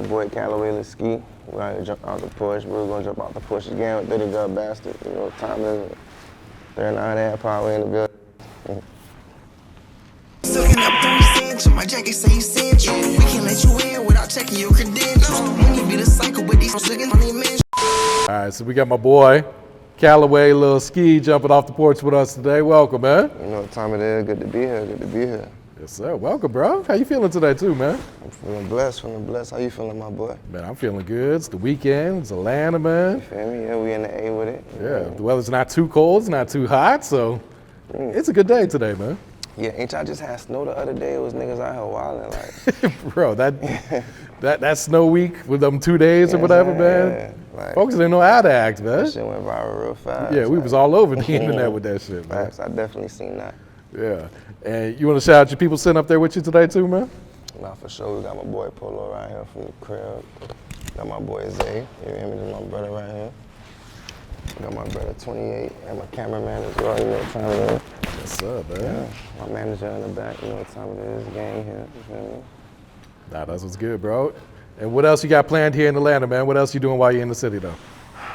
your boy Calloway Luh. We're gonna jump out the Porch. We're gonna jump out the Porch again with 30 Gun Bastard. You know what time it is? 39.5 power in the building. Soaking up 3 cents, my jacket say essential. We can't let you in without checking your credentials. When you be the cycle with these looking on the man. All right, so we got my boy Calloway Luh jumping off the porch with us today. Welcome, man. You know what time it is? Good to be here. Good to be here. Yes, sir. Welcome, bro. How you feeling today, too, man? I'm feeling blessed. How you feeling, my boy? Man, I'm feeling good. It's the weekend. It's Atlanta, man. You feel me? Yeah, we in the A with it. Yeah, the weather's not too cold. It's not too hot, so it's a good day today, man. Yeah, ain't y'all just had snow the other day? It was niggas out here wilding like. Bro, that snow week with them 2 days or whatever, man. Yeah, like, Folks didn't know how to act, man. that shit went viral real fast. Yeah, we was all over the internet with that shit, man. Facts, I definitely seen that. Yeah. And you want to shout out your people sitting up there with you today, too, man? Nah, for sure. We got my boy Polo right here from the crib. Got my boy Zay. You hear me? This is my brother right here. Got my brother 28 and my cameraman as well. You know what time it is? What's up, man? Yeah. My manager in the back. You know what time it is? Gang here. You feel me? Nah, that's what's good, bro. And what else you got planned here in Atlanta, man? What else you doing while you're in the city, though?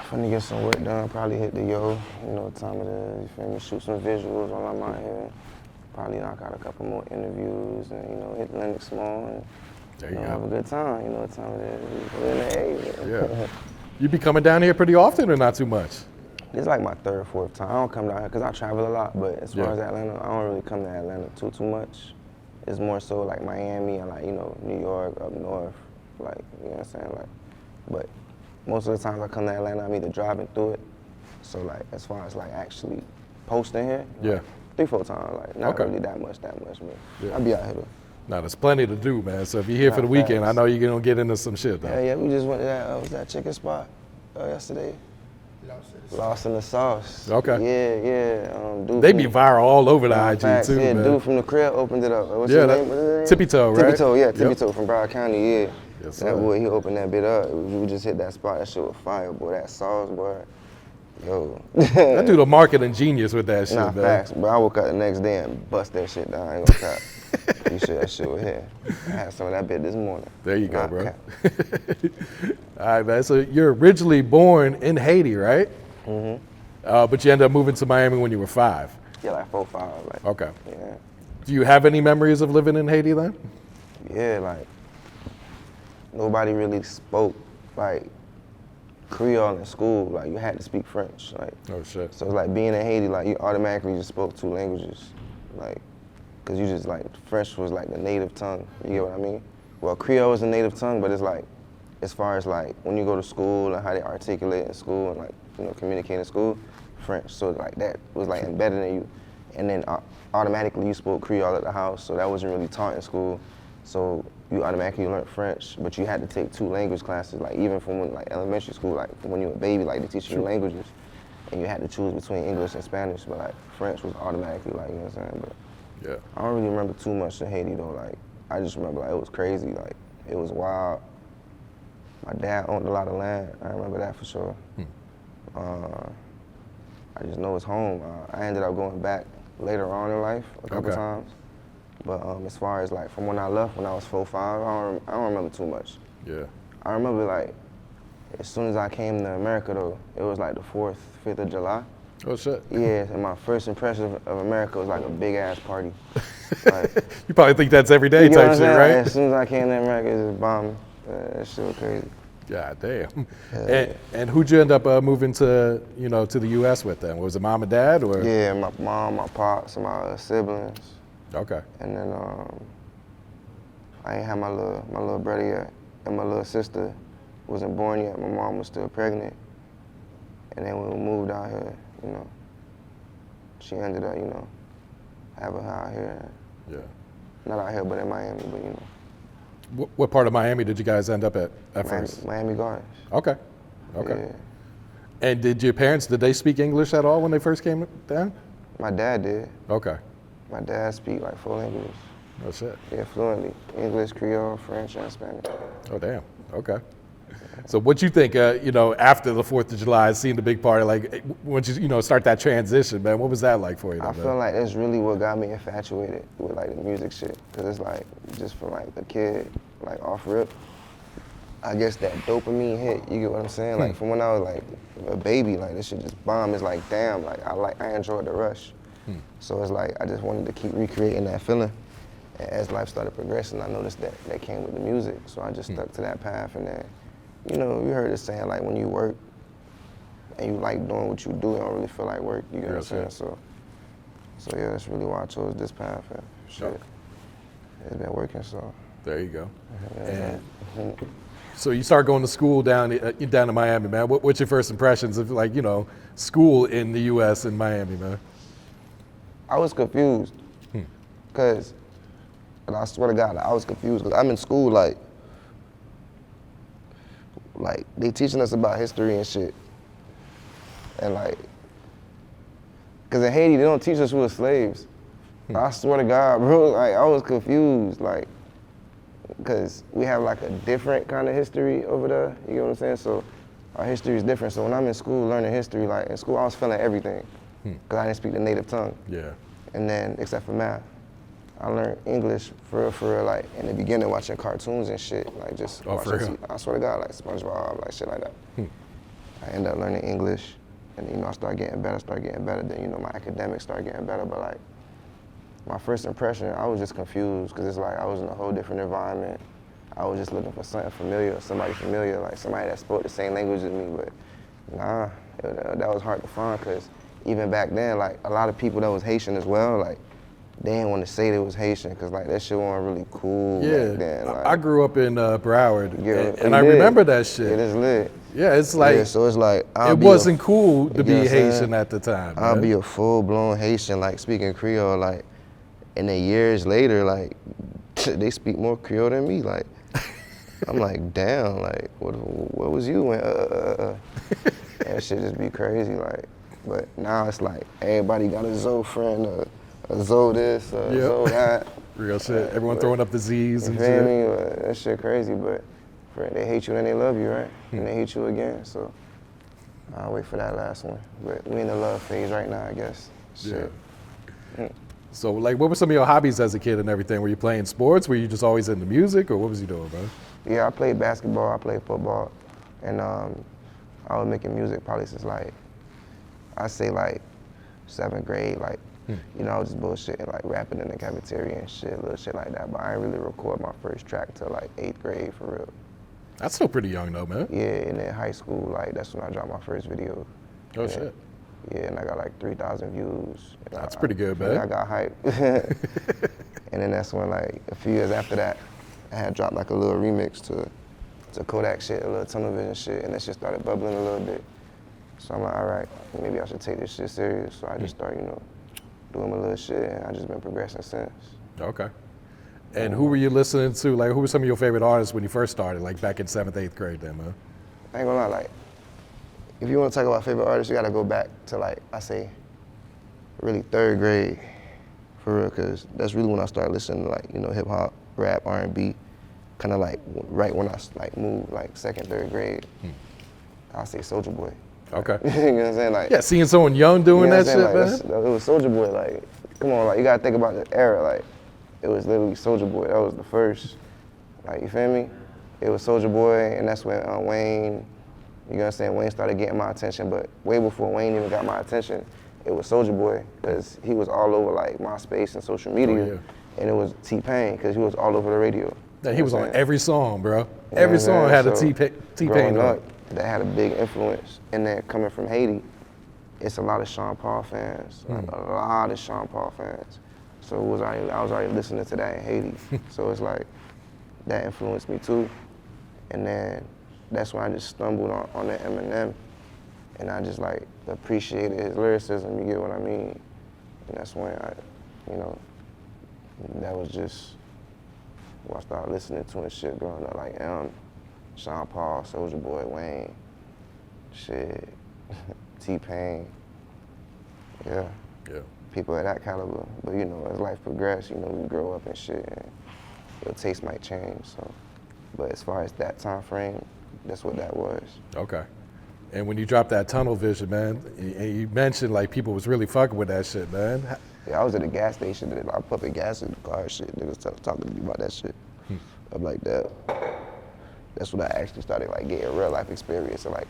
Finna get some work done. Probably hit the yo. You know what time it is? You feel me? Shoot some visuals while I'm out here. Probably knock out a couple more interviews and, you know, hit Lennox Small and There you go. have a good time. You know what time it is? We're in the A. Man. Yeah. You be coming down here pretty often or not too much? This is like my 3rd or 4th time. I don't come down here because I travel a lot, but as far as Atlanta, I don't really come to Atlanta too much. It's more so like Miami and like, you know, New York, up north, like, you know what I'm saying? Like, but most of the times I come to Atlanta, I'm either driving through it. So like, as far as like actually posting here, Yeah. 3-4 times, like not Okay. really that much, but Yeah. I'll be out here though. Nah, there's plenty to do, man. So if you're here for the Nah, weekend, I facts. know you're gonna get into some shit, though. Yeah, we just went to that, was that chicken spot yesterday? Lost in the Sauce. Okay. Yeah. Dude They from- be viral all over the Nah, IG, facts, too, yeah, man. dude from the crib opened it up. What's Yeah, his that- name? What's his name? Tippy Toe, right? Tippy Toe, yeah, Tippy Yep. Toe from Broward County, yeah. Yes, That sir. boy, he opened that bit up. We just hit that spot. That shit was fire, boy. That sauce, boy. Yo. That dude a marketing genius with that shit, Nah, man. facts, bro. I woke up the next day and bust that shit down. I ain't gonna cap. You sure that shit was here? I had some of that bit this morning. There you go, Nah, bro. cap. All right, man. So you're originally born in Haiti, right? Mm-hmm. But you ended up moving to Miami when you were 5. Yeah, like 4-5, like. Okay. Yeah. Do you have any memories of living in Haiti then? Yeah, like, nobody really spoke, like, Creole in school. Like, you had to speak French, like. Oh, shit. So it's like being in Haiti, like, you automatically just spoke 2 languages, like, because you just, like, French was, like, the native tongue, you get what I mean? Well, Creole is the native tongue, but it's, like, as far as, like, when you go to school and how they articulate in school and, like, you know, communicate in school, French. So, like, that was, like, embedded in you. And then automatically you spoke Creole at the house, so that wasn't really taught in school. So you automatically learned French, but you had to take 2 language classes, like, even from when, like, elementary school, like, from when you were a baby, like, they teach you languages. And you had to choose between English and Spanish, but, like, French was automatically, like, you know what I'm saying? But Yeah. I don't really remember too much in Haiti, though. Like, I just remember, like, it was crazy. Like, it was wild. My dad owned a lot of land. I remember that for sure. I just know it's home. I ended up going back later on in life a couple Okay. times. But as far as, like, from when I left, when I was 4-5, I don't remember too much. Yeah. I remember, like, as soon as I came to America, though, it was like the 4th, 5th of July. Oh, shit. Yeah, and my first impression of America was like a big-ass party. Like, You probably think that's every day you know what type I'm shit, saying? right? Like, as soon as I came to America, it just bombed. That shit was crazy. God damn. And who'd you end up moving to, you know, to the U.S. with then? Was it mom and dad or? Yeah, my mom, my pops, and my siblings. Okay. And then I ain't had my little brother yet, and my little sister wasn't born yet. My mom was still pregnant. And then when we moved out here, you know, she ended up, you know, having her out here. Yeah. Not out here, but in Miami, but you know. What part of Miami did you guys end up at first? Miami Gardens. Okay. Okay. Yeah. And did they speak English at all when they first came down? My dad did. Okay. My dad speak like 4 languages. Oh, shit. Yeah, fluently. English, Creole, French, and Spanish. Oh, damn. Okay. So what you think, you know, after the 4th of July, seeing the big party, like, once you know, start that transition, man, what was that like for you? I feel like that's really what got me infatuated with, like, the music shit. Because it's, like, just for, like, the kid, like, off rip, I guess that dopamine hit, you get what I'm saying? Like from when I was like a baby, like this shit just bomb. It's like, damn, like I enjoyed the rush. So it's like, I just wanted to keep recreating that feeling. And as life started progressing, I noticed that came with the music. So I just stuck to that path. And then, you know, you heard it saying like when you work and you like doing what you do, it don't really feel like work, you get what I'm saying? So yeah, that's really why I chose this path. And shit, it's been working, so. There you go. And so you start going to school down to Miami, man. What's your first impressions of like, you know, school in the U.S. in Miami, man? I was confused, cause, and I swear to God, I was confused, cause I'm in school like they teaching us about history and shit, and like, cause in Haiti they don't teach us who are slaves. I swear to God, bro, like I was confused, like, cause we have like a different kind of history over there. You get what I'm saying? So our history is different. So when I'm in school learning history, like in school I was feeling everything. Because I didn't speak the native tongue. Yeah. And then, except for math, I learned English for real, like in the beginning watching cartoons and shit, like just watching, I swear to God, like SpongeBob, like shit like that. I ended up learning English, and you know, I started getting better, then you know, my academics started getting better, but like, my first impression, I was just confused, because it's like I was in a whole different environment. I was just looking for something familiar, somebody familiar, like somebody that spoke the same language as me, but nah, that was hard to find, because even back then, like, a lot of people that was Haitian as well, like, they didn't want to say they was Haitian, because, like, that shit wasn't really cool back then. Like, I grew up in Broward, and I remember that shit. It is lit. Yeah, it's like, yeah, so it's like, it wasn't cool to be Haitian at the time. I'll be a full-blown Haitian, like, speaking Creole, like, and then years later, like, they speak more Creole than me, like, I'm like, damn, like, what was you when, that shit just be crazy, like. But now it's like everybody got a Zoe friend, a Zoe this, a Zoe that. Real shit. Everyone throwing up the Z's and shit. You feel me? That shit crazy, but they hate you and they love you, right? And they hate you again, so I'll wait for that last one. But we in the love phase right now, I guess. Shit. Yeah. So, like, what were some of your hobbies as a kid and everything? Were you playing sports? Were you just always into music, or what was you doing, bro? Yeah, I played basketball, I played football, and I was making music probably since like, I say like 7th grade, like, you know, I was just bullshitting, like rapping in the cafeteria and shit, little shit like that. But I didn't really record my first track till like 8th grade, for real. That's still pretty young though, man. Yeah, and then high school, like, that's when I dropped my first video. Oh, and shit. Yeah, and I got like 3,000 views. That's pretty good, man. I got hyped. And then that's when, like, a few years after that, I had dropped like a little remix to Kodak shit, a little tunnel vision shit, and that shit started bubbling a little bit. So I'm like, all right, maybe I should take this shit serious. So I just started, you know, doing my little shit, and I just been progressing since. Okay. And who were you listening to? Like, who were some of your favorite artists when you first started, like back in 7th, 8th grade then, man? I ain't gonna lie, like, if you wanna talk about favorite artists, you gotta go back to, like, I say, really 3rd grade, for real, cause that's really when I started listening to, like, you know, hip hop, rap, R&B, kind of like right when I like moved, like 2nd, 3rd grade. I'll say Soulja Boy. Okay. You know what I'm saying? Like, yeah, seeing someone young doing that shit, like, man. It was Soulja Boy. Like, come on, like, you gotta think about the era. Like, it was literally Soulja Boy. That was the first. Like, you feel me? It was Soulja Boy, and that's when Wayne, you know what I'm saying? Wayne started getting my attention, but way before Wayne even got my attention, it was Soulja Boy, because he was all over like MySpace and social media, and it was T-Pain, because he was all over the radio. Yeah, he was on every song, bro. Every song had a T-Pain on it. That had a big influence. And then coming from Haiti, it's a lot of Sean Paul fans, like a lot of Sean Paul fans. So I was already listening to that in Haiti. So it's like, that influenced me too. And then that's when I just stumbled on the Eminem, and I just like appreciated his lyricism, you get what I mean? And that's when I, you know, that was just what I started listening to and shit growing up, like Sean Paul, Soulja Boy, Wayne, shit, T-Pain, yeah. People of that caliber. But you know, as life progressed, you know, we grow up and shit, and your taste might change, so. But as far as that time frame, that's what that was. Okay. And when you dropped that tunnel vision, man, you mentioned like people was really fucking with that shit, man. Yeah, I was at a gas station, and I pumping gas in the car and shit. Niggas talking to me about that shit. I'm like that. that's when I actually started like getting real life experience and like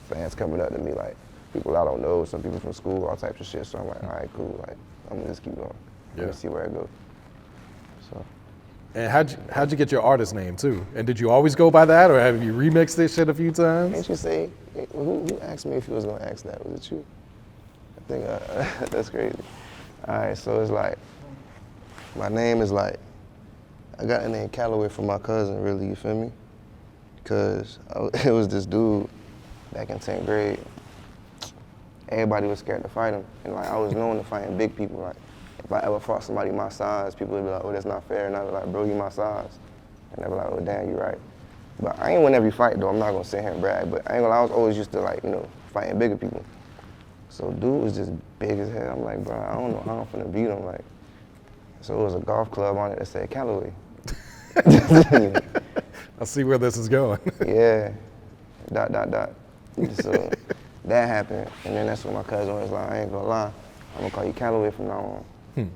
fans coming up to me, like people I don't know, some people from school, all types of shit. So I'm like, all right, cool. Like I'm gonna just keep going. Let me see where I go. So. And how'd you get your artist name too? And did you always go by that, or have you remixed this shit a few times? Can't you say, who asked me if you was gonna ask that? Was it you? I think that's crazy. All right, so it's like, my name is like, I got the name Calloway from my cousin, really, you feel me? Because it was this dude back in 10th grade. Everybody was scared to fight him. And like, I was known to fighting big people. Like, if I ever fought somebody my size, people would be like, oh, that's not fair. And I'd be like, bro, you my size. And they'd be like, oh, damn, you right. But I ain't win every fight, though. I'm not gonna sit here and brag. But I ain't gonna lie, I was always used to, like, you know, fighting bigger people. So dude was just big as hell. I'm like, bro, I don't know how I'm finna beat him. Like, so it was a golf club on it that said Calloway. I see where this is going. Yeah, ... So that happened, and then that's when my cousin was like, I ain't gonna lie, I'm gonna call you Calloway from now on. You know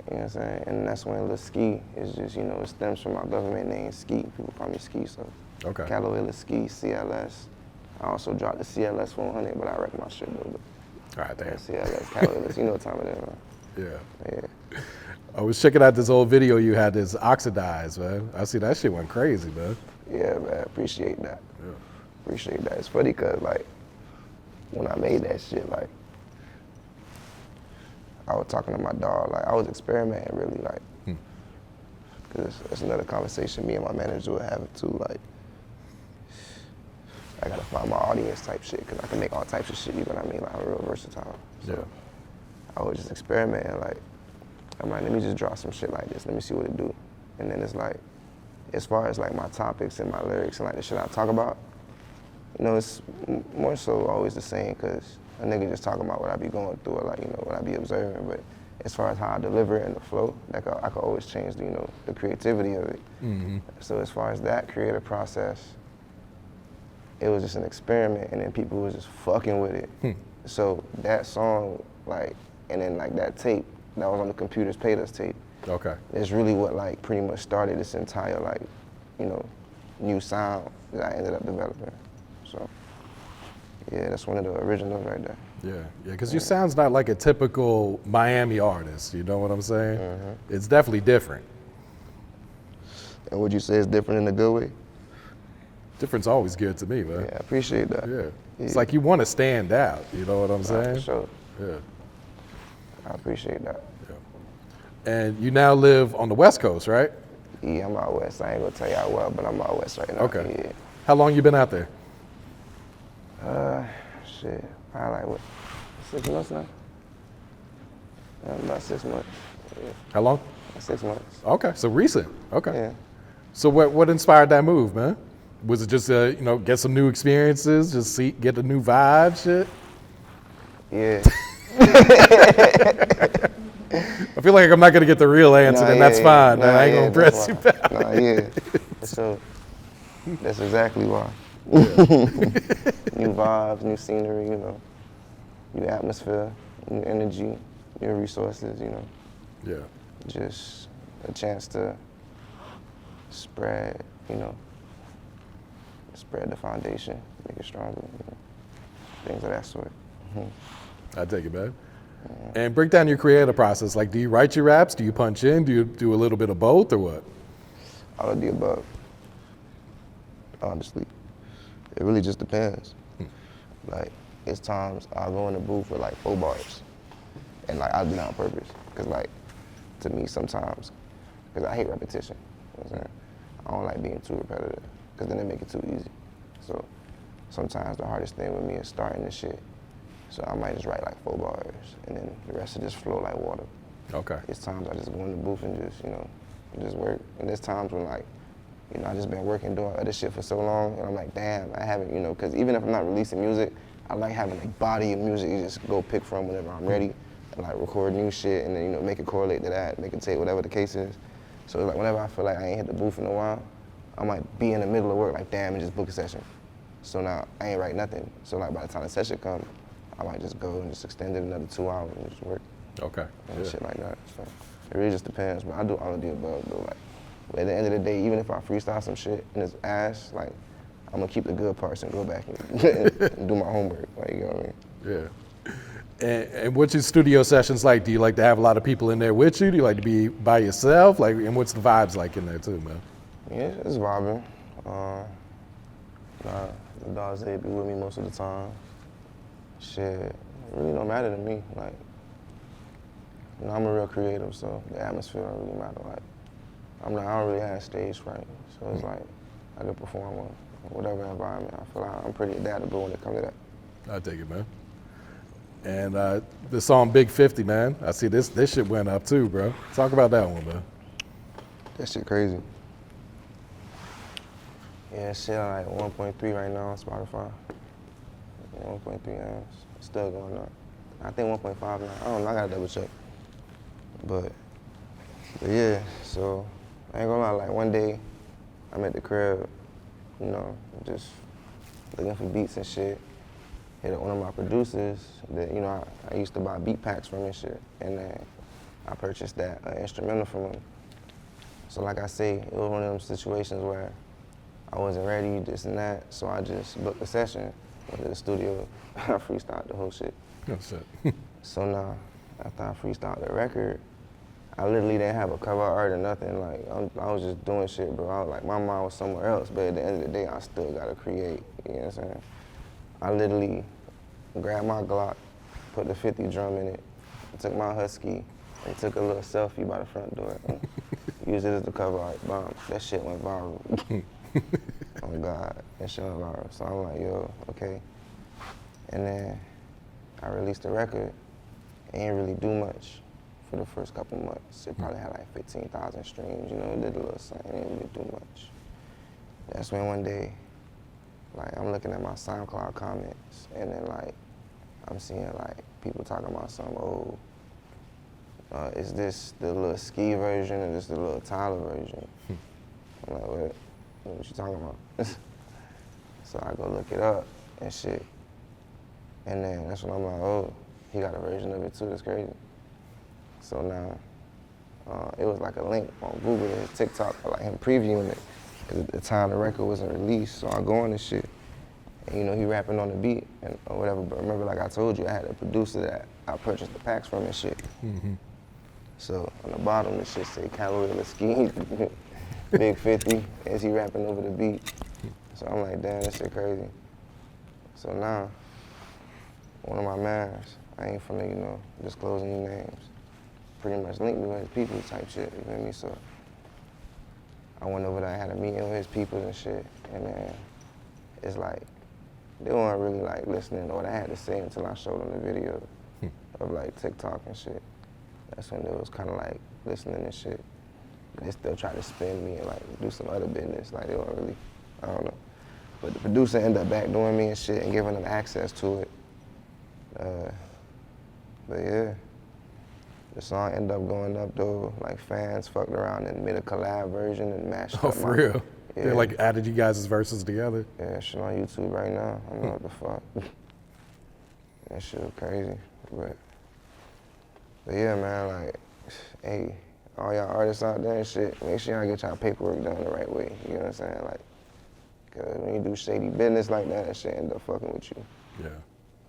what I'm saying? And that's when Luh Ski is just, you know, it stems from my government name, Ski. People call me Ski, so Okay. Calloway Luh Ski, CLS. I also dropped the CLS 400, but I wrecked my shit though. All right, damn. CLS, Calloway Luh, you know what time it is, man. Yeah. Yeah. I was checking out this old video you had, this Oxidize, man. I see that shit went crazy, man. Yeah, man, appreciate that. Yeah. Appreciate that. It's funny because, like, when I made that shit, like, I was talking to my dog, like, I was experimenting really, like, because it's another conversation me and my manager were having too, like, I gotta find my audience type shit, because I can make all types of shit, you know what I mean? Like, I'm real versatile. So Yeah. I was just experimenting, like, I'm like, let me just draw some shit like this, let me see what it do. And then it's like, as far as like my topics and my lyrics and like the shit I talk about, you know, it's more so always the same, because a nigga just talking about what I be going through or like, you know, what I be observing. But as far as how I deliver it and the flow, like I could always change the, you know, the creativity of it. So as far as that creative process, it was just an experiment, and then people was just fucking with it. So that song, like, and then like that tape, that was on the Computers Paid Us tape. Okay. It's really what like pretty much started this entire like, you know, new sound that I ended up developing. So yeah, that's one of the originals right there. Yeah, because you sound's not like a typical Miami artist, you know what I'm saying? It's definitely different. And would you say it's different in a good way? Different's always good to me, man. Yeah, I appreciate that. Yeah. It's like you want to stand out, you know what I'm saying? For sure. Yeah. I appreciate that. And you now live on the West Coast, right? Yeah, I'm out west. I ain't gonna tell you how well, but I'm out west right now. Okay. Yeah. How long you been out there? Shit, probably like what, 6 months now? About 6 months. Yeah. How long? 6 months. Okay, so recent. Okay. Yeah. So what inspired that move, man? Was it just you know, get some new experiences, just get a new vibe, shit? Yeah. I feel like I'm not gonna get the real answer, and that's fine. Nah, I ain't gonna press you back. Nah, yeah. So that's exactly why. New vibes, new scenery, you know, new atmosphere, new energy, new resources, you know. Yeah. Just a chance to spread, you know, spread the foundation, make it stronger, you know, things of that sort. I take it, man. And break down your creative process. Like, do you write your raps? Do you punch in? Do you do a little bit of both, or what? All of the above, honestly. It really just depends. Like, it's times I'll go in the booth with like 4 bars, and like I'll do that on purpose. Cause like, to me sometimes, cause I hate repetition, you know what I'm saying? I don't like being too repetitive, cause then it make it too easy. So sometimes the hardest thing with me is starting the shit. So I might just write like 4 bars, and then the rest will just flow like water. Okay. It's times I just go in the booth and just, you know, just work. And there's times when like, you know, I just been working doing other shit for so long, and I'm like, damn, I haven't, you know, because even if I'm not releasing music, I like having a body of music you just go pick from whenever I'm ready, and like record new shit, and then, you know, make it correlate to that, make it take whatever the case is. So it's like whenever I feel like I ain't hit the booth in a while, I might be in the middle of work like, damn, and just book a session. So now I ain't write nothing. So like by the time the session comes, I might just go and just extend it another 2 hours and just work. Okay. And shit like that. So it really just depends, but I do all of the above though. Like, But at the end of the day, even if I freestyle some shit and it's ass, like, I'm gonna keep the good parts and go back and do my homework. Like, you know what I mean? Yeah. And what's your studio sessions like? Do you like to have a lot of people in there with you? Do you like to be by yourself? Like, and what's the vibes like in there too, man? Yeah, it's vibing. The dogs, they be with me most of the time. Shit, it really don't matter to me. Like, you know, I'm a real creative, so the atmosphere don't really matter. Like, I don't really have stage fright, so it's like I can perform on whatever environment. I feel like I'm pretty adaptable when it comes to that. I take it, man. And the song Big 50, man. I see this shit went up too, bro. Talk about that one, man. That shit crazy. Yeah, shit like 1.3 right now on Spotify. 1.3 amps. Still going up. I think 1.5 now. I don't know, I gotta double check. But yeah, so I ain't gonna lie, like one day I'm at the crib, you know, just looking for beats and shit. Hit up one of my producers that, you know, I used to buy beat packs from and shit. And then I purchased that instrumental from him. So like I say, it was one of them situations where I wasn't ready, this and that, so I just booked a session, went to the studio, I freestyled the whole shit. Oh, shit. So now, after I freestyled the record, I literally didn't have a cover art or nothing. Like, I was just doing shit, bro. I was like, my mind was somewhere else, but at the end of the day, I still gotta create, you know what I'm saying? I literally grabbed my Glock, put the 50 drum in it, took my Husky, and took a little selfie by the front door. And used it as the cover art. Bomb. That shit went viral. Oh God, that shit went viral. So I'm like, yo, okay. And then I released the record. It didn't really do much for the first couple months. It probably had like 15,000 streams, you know, it did a little something, it didn't really do much. That's when one day, like, I'm looking at my SoundCloud comments, and then like, I'm seeing like people talking about some, is this the little ski version or this the Luh Tyler version? I'm like, what you talking about? So I go look it up and shit. And then that's when I'm like, oh, he got a version of it too, that's crazy. So now, it was like a link on Google to his TikTok for like him previewing it. Cause at the time the record wasn't released, so I go on this shit. And you know, he rapping on the beat and or whatever, but remember like I told you, I had a producer that I purchased the packs from and shit. Mm-hmm. So on the bottom, it shit say Calloway Luh, Big 50, as he rapping over the beat. So I'm like, damn, that shit crazy. So now, one of my mans, I ain't finna, you know, disclose any names, pretty much linked me with his people type shit, you feel me? So I went over there, I had a meeting with his people and shit, and then it's like, they weren't really like listening to what I had to say until I showed them the video of like TikTok and shit. That's when they was kind of like listening and shit. They still try to spin me and like do some other business. Like they don't really, I don't know. But the producer ended up backdooring me and shit and giving them access to it. But yeah, the song ended up going up though. Like fans fucked around and made a collab version and mashed up. Oh, for real? Yeah. They like added you guys' verses together? Yeah, shit on YouTube right now. I don't know what the fuck. That shit was crazy. But yeah, man, like, hey, all y'all artists out there and shit, make sure y'all get y'all paperwork done the right way. You know what I'm saying? Like, cause when you do shady business like that shit end up fucking with you. Yeah.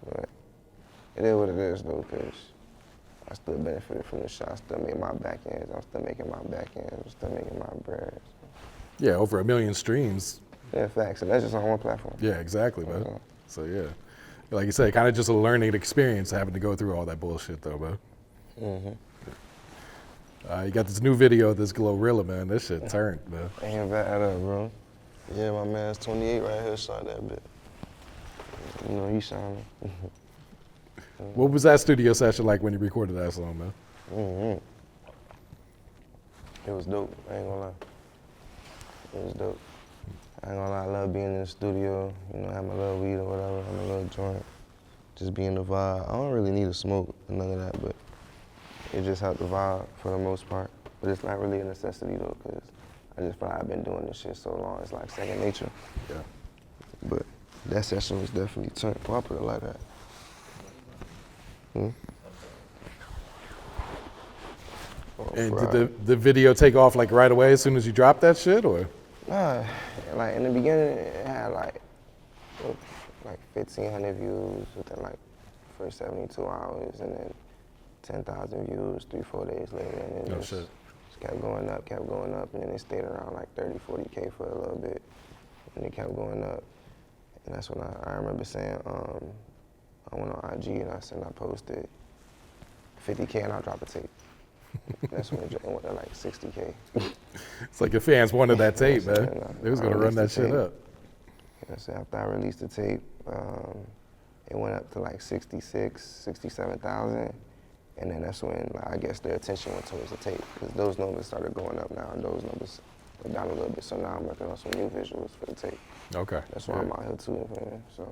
But it is what it is though, cause I still benefited from the shit. I still make my back ends. I'm still making my back ends. I'm still making my bread. Yeah, over 1 million streams. Yeah, facts. So that's just on one platform. Yeah, exactly, man. So yeah, like you said, kind of just a learning experience having to go through all that bullshit though, man. Mm-hmm. You got this new video of this Glorilla, man. This shit turned, man. Ain't bad up, bro. Yeah, my man's 28 right here shot that bit. You know, he shining. What was that studio session like when you recorded that song, man? Mm-hmm. It was dope, I ain't gonna lie. It was dope. I ain't gonna lie, I love being in the studio, you know, have my little weed or whatever, have my little joint. Just being the vibe. I don't really need a smoke or none of that, but it just helped the vibe for the most part. But it's not really a necessity though, because I just feel like I've been doing this shit so long, it's like second nature. Yeah. But that session was definitely turned. Why put it like that? And did the video take off like right away as soon as you dropped that shit, or? Nah, like in the beginning, it had like 1,500 views within like first 72 hours, and then 10,000 views 3-4 days later, and then just kept going up, and then it stayed around like 30-40K for a little bit, and it kept going up. And that's when I remember saying, I went on IG and I said I posted 50K and I'll drop a tape. That's when it went to like 60K. It's like your fans wanted that tape, man. They was gonna run that shit up. Yeah, so after I released the tape, it went up to like 67,000. And then that's when I guess their attention went towards the tape, because those numbers started going up now, and those numbers went down a little bit. So now I'm working on some new visuals for the tape. Okay. That's why I'm out here too, man. So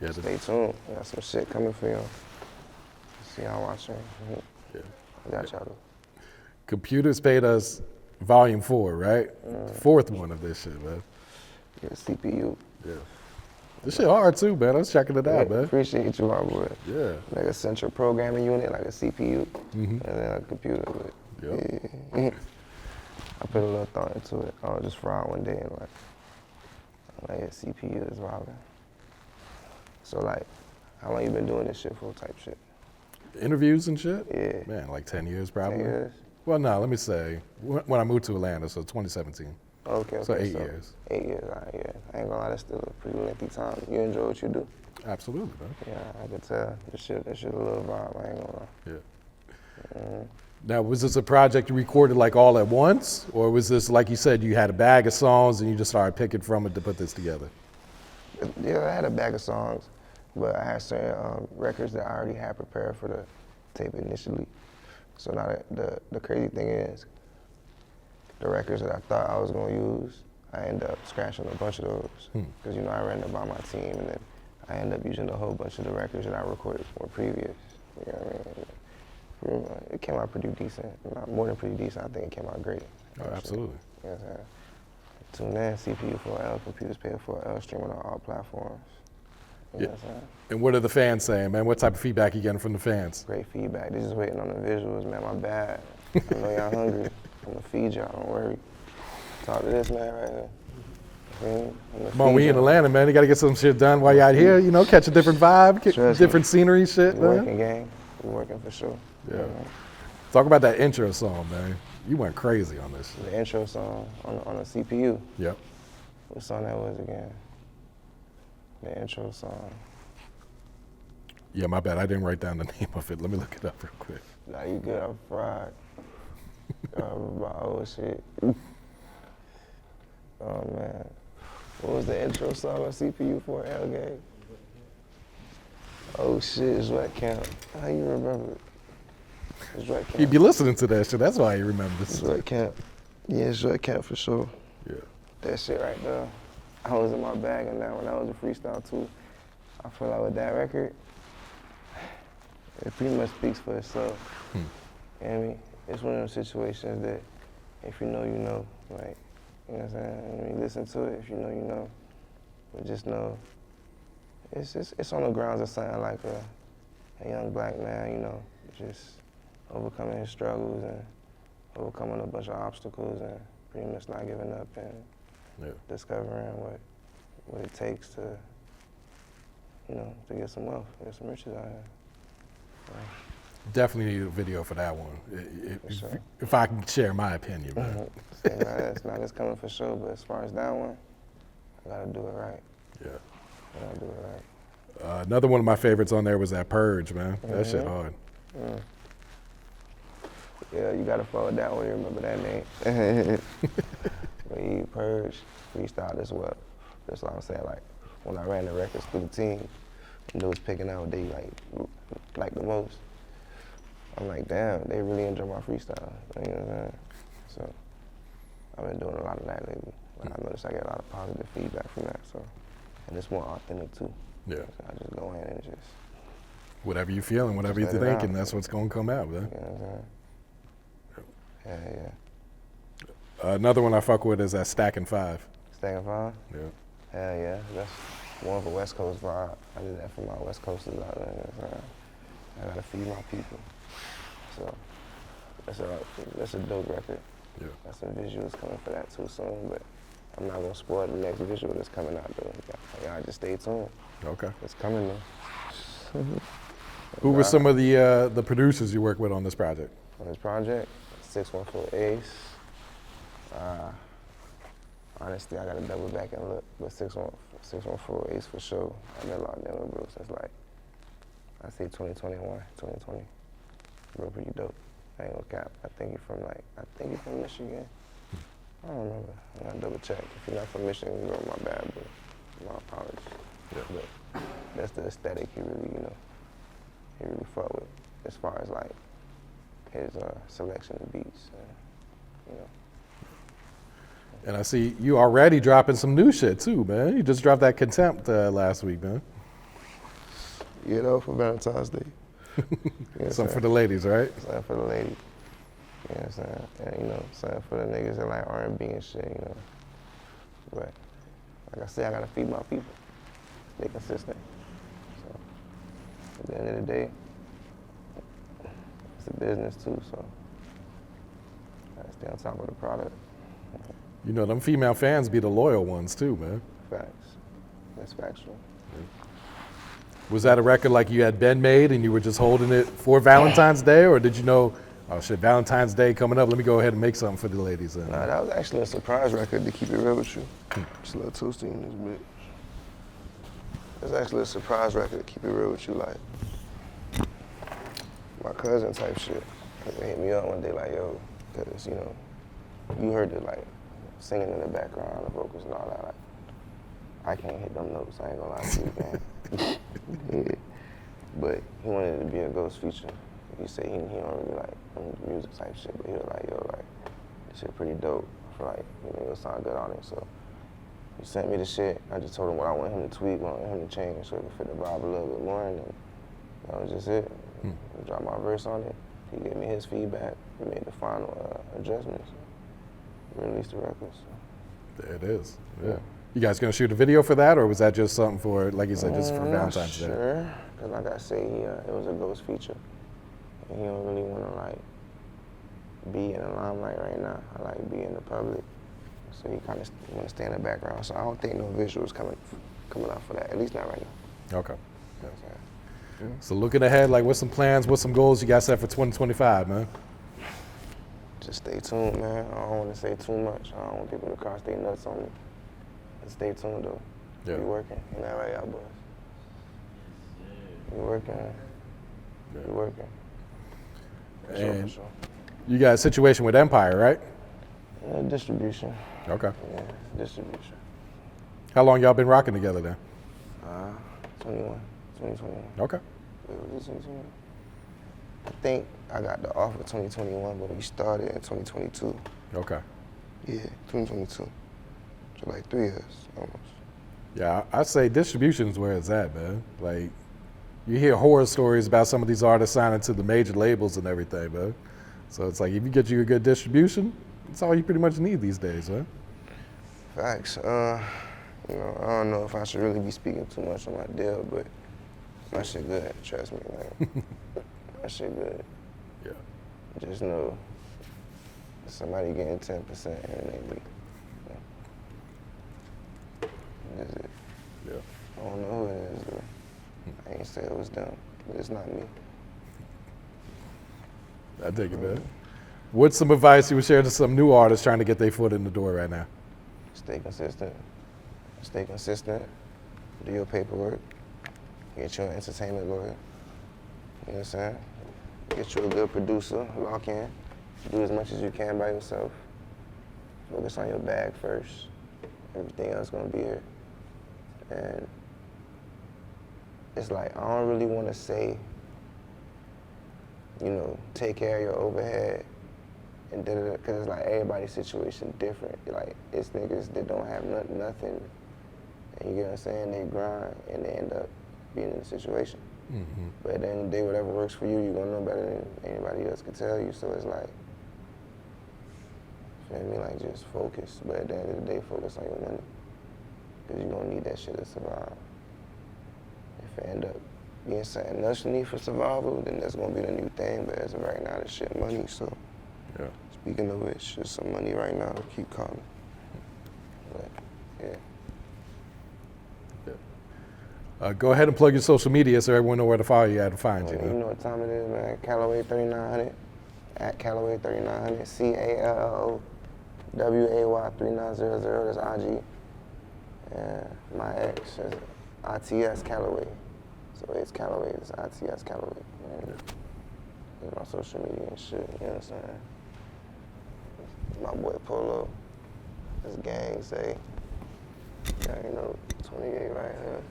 yeah, stay tuned. I got some shit coming for y'all. See y'all watching. Yeah. I got y'all. Computers paid us volume 4, right? Fourth one of this shit, man. Yeah, CPU. Yeah. This shit hard too, man. I was checking it out, man. Appreciate you, my boy. Yeah. Like a central programming unit, like a CPU, and then a computer. But yeah. I put a little thought into it. I was just fried one day and like a CPU is violent. So like, how long you been doing this shit for type shit? Interviews and shit? Yeah. Man, like 10 years probably. 10 years? Well, no, let me say, when I moved to Atlanta, so 2017. Okay. So 8 years. 8 years, all right, yeah. I ain't gonna lie, that's still a pretty lengthy time. You enjoy what you do? Absolutely, man. Yeah, I could tell. That shit a little vibe, I ain't gonna lie. Yeah. Now, was this a project you recorded like all at once? Or was this, like you said, you had a bag of songs and you just started picking from it to put this together? Yeah, I had a bag of songs, but I had certain records that I already had prepared for the tape initially. So now the crazy thing is, the records that I thought I was gonna use, I ended up scratching a bunch of those. Because you know, I ran it by my team, and then I ended up using a whole bunch of the records that I recorded more previous. You know what I mean? It came out pretty decent. Not more than pretty decent, I think it came out great. Oh, absolutely. You know what I'm saying? Tune in, CPU 4L, computers pay 4L, streaming on all platforms. You know what I'm saying? And what are the fans saying, man? What type of feedback you getting from the fans? Great feedback. They're just waiting on the visuals, man. My bad. I know y'all hungry. I'm gonna feed y'all, don't worry. Talk to this man right here. Come on, we in Atlanta, man. You gotta get some shit done while you're out here, you know, catch a different vibe, different scenery shit, we man. Working, gang. We working for sure. Yeah. Talk about that intro song, man. You went crazy on this shit. The intro song on the CPU. Yep. What song that was again? The intro song. Yeah, my bad. I didn't write down the name of it. Let me look it up real quick. Nah, you good, I'm fried. My old shit. Oh man. What was the intro song on CPU 4L, gang? Oh shit, it's Wet Camp. How you remember it? It's Wet Camp. He'd be listening to that shit. That's why he remembers. It's Wet Camp. Yeah, it's Wet Camp for sure. Yeah. That shit right there. I was in my bag on that one. That was a freestyle too. I feel like with that record, it pretty much speaks for itself. You know what I mean? It's one of those situations that if you know, you know. Like, you know what I'm saying? When you listen to it, if you know, you know. But just know, it's on the grounds of something like a young black man, you know, just overcoming his struggles and overcoming a bunch of obstacles and pretty much not giving up and discovering what it takes to, you know, to get some wealth, get some riches out here. Definitely need a video for that one. If I can share my opinion, man. It's not as coming for sure, but as far as that one, I gotta do it right. Yeah. I gotta do it right. Another one of my favorites on there was that Purge, man. That shit hard. Yeah, you gotta follow that one. You remember that name? But he Purge freestyled as well. That's what I'm saying. Like when I ran the records through the team, and they was picking out what they like the most. I'm like, damn, they really enjoy my freestyle. You know what I'm saying? So I've been doing a lot of that lately. Like, I noticed I get a lot of positive feedback from that. So, and it's more authentic too. Yeah. So I just go in and just whatever you feeling, whatever you're thinking, that's what's gonna come out, man. You know what I'm saying? Yeah. Another one I fuck with is that Stacking 5. Stacking 5? Yeah. Hell yeah. That's more of a West Coast vibe. I did that for my West Coasters out there. You know what I'm saying? I gotta feed my people. So that's a dope record. Yeah. Got some visuals coming for that too soon, but I'm not gonna spoil the next visual that's coming out though. Y'all just stay tuned. Okay. It's coming though. Who were some of the producers you worked with on this project? On this project, 614 Ace. Honestly, I gotta double back and look, but 614 Ace for sure. I've been locked in with bro since like, I say 2021, 2020. Bro, pretty dope. I ain't gonna cap. I think he from Michigan. I don't remember. I gotta double check. If you're not from Michigan, bro, my bad, bro. My apologies. Yeah. But that's the aesthetic he really fuck with, as far as like his selection of beats. And I see you already dropping some new shit too, man. You just dropped that Contempt last week, man. You know, for Valentine's Day. Something for the ladies, right? Something for the ladies. You know what I'm saying? And something for the niggas that like R&B and shit, But like I said, I gotta feed my people. Stay consistent. So at the end of the day, it's a business too, so I gotta stay on top of the product. Them female fans be the loyal ones too, man. Facts. That's factual. Was that a record like you had been made and you were just holding it for Valentine's Day, or did you know, oh shit, Valentine's Day coming up, let me go ahead and make something for the ladies then? Nah, that was actually a surprise record, to keep it real with you. Just a little toasty in this bitch. It was actually a surprise record, to keep it real with you. Like, my cousin type shit. He hit me up one day like, yo, cause you heard the like singing in the background, the vocals and all that. Like, I can't hit them notes, I ain't gonna lie to you, man. Yeah. But he wanted it to be a ghost feature. He said he don't really like music type shit, but he was like, yo, like, this shit pretty dope. I feel like, it'll sound good on it. So he sent me the shit. I just told him what I want him to tweak, what I want him to change so it could fit the vibe a little bit more, and then that was just it. I dropped my verse on it. He gave me his feedback. We made the final adjustments. We released the records. There it is. Yeah. You guys gonna shoot a video for that, or was that just something for, like you said, just for Valentine's Day? Sure, because like I say, it was a ghost feature. And he don't really want to like be in the limelight right now. I like being in the public. So he kind of want to stay in the background. So I don't think no visuals coming out for that, at least not right now. Okay. You know what I'm saying? So looking ahead, like what's some plans, what's some goals you got set for 2025, man? Just stay tuned, man. I don't want to say too much. I don't want people to cross their nuts on me. But stay tuned, though. Yeah. You working. You know right, y'all boys? You working. Yeah. You working. For And sure. you got a situation with Empire, right? Yeah, distribution. Okay. Yeah, distribution. How long y'all been rocking together then? 2021. Okay. Wait, was it 2021? I think I got the offer 2021, but we started in 2022. Okay. Yeah, 2022. So like 3 years almost. Yeah, I say distribution is where it's at, man. Like, you hear horror stories about some of these artists signing to the major labels and everything, man. So it's like, if you get you a good distribution, that's all you pretty much need these days, man. Facts. I don't know if I should really be speaking too much on my deal, but my shit good, trust me, man. My shit good. Yeah. Just know somebody getting 10% and they leave. That's it. Yeah. I don't know who it is, though. I ain't say it was them, but it's not me. I take it, man. What's some advice you would share to some new artists trying to get their foot in the door right now? Stay consistent. Stay consistent. Do your paperwork. Get you an entertainment lawyer. You know what I'm saying? Get you a good producer, lock in. Do as much as you can by yourself. Focus on your bag first. Everything else gonna be here. And it's like, I don't really wanna say, take care of your overhead and da-da-da, cause it's like everybody's situation different. Like, it's niggas that don't have nothing, and you get what I'm saying? They grind and they end up being in a situation. Mm-hmm. But at the end of the day, whatever works for you, you're gonna know better than anybody else can tell you. So it's like, feel me? Like, just focus. But at the end of the day, focus on your money. Because you're gonna need that shit to survive. If it end up being something else you need for survival, then that's gonna be the new thing. But as of right now, this shit money, so Yeah. Speaking of which, there's some money right now. Keep calling. But yeah. Go ahead and plug your social media so everyone know where to follow you at and find you. You Man. know what time it is, man. Calloway 3900 at Calloway 3900. CALLOWAY 3900. That's IG. And my ex is ITS Calloway. So it's Calloway. It's ITS Calloway. And my social media and shit. You know what I'm saying? My boy Polo. His gang say. You know, 28 right here.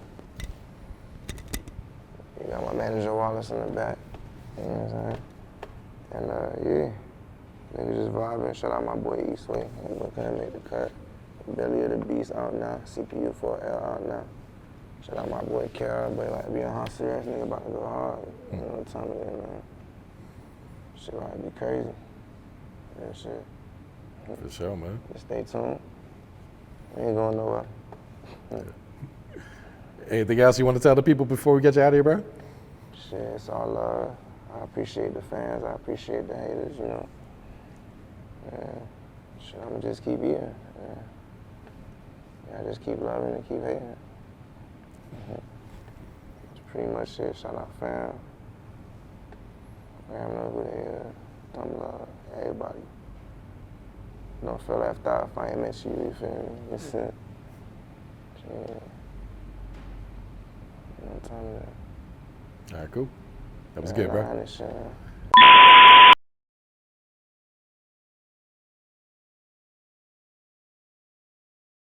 You got my manager Wallace in the back. You know what I'm saying? And yeah, niggas just vibing. Shout out my boy Eastway. Look at him make the cut. Belly of the Beast out now. CPU 4L out now. Shout out my boy Carol, but like being hot serious nigga about to go hard. You know what time it is, man. Shit about to be crazy. Yeah, shit. For sure, man. Just stay tuned. We ain't going nowhere. Anything else you want to tell the people before we get you out of here, bro? Shit, it's all love. I appreciate the fans. I appreciate the haters, you know. Shit, I'ma just keep eating. I just keep loving and keep hating. That's pretty much it. Shout out fam. Fam know who they are. Dumb love. Everybody. Don't feel left out if I ain't mention you, you feel me? Listen. Yeah. You know what time it is. All right, cool. That was good, bro. Shit,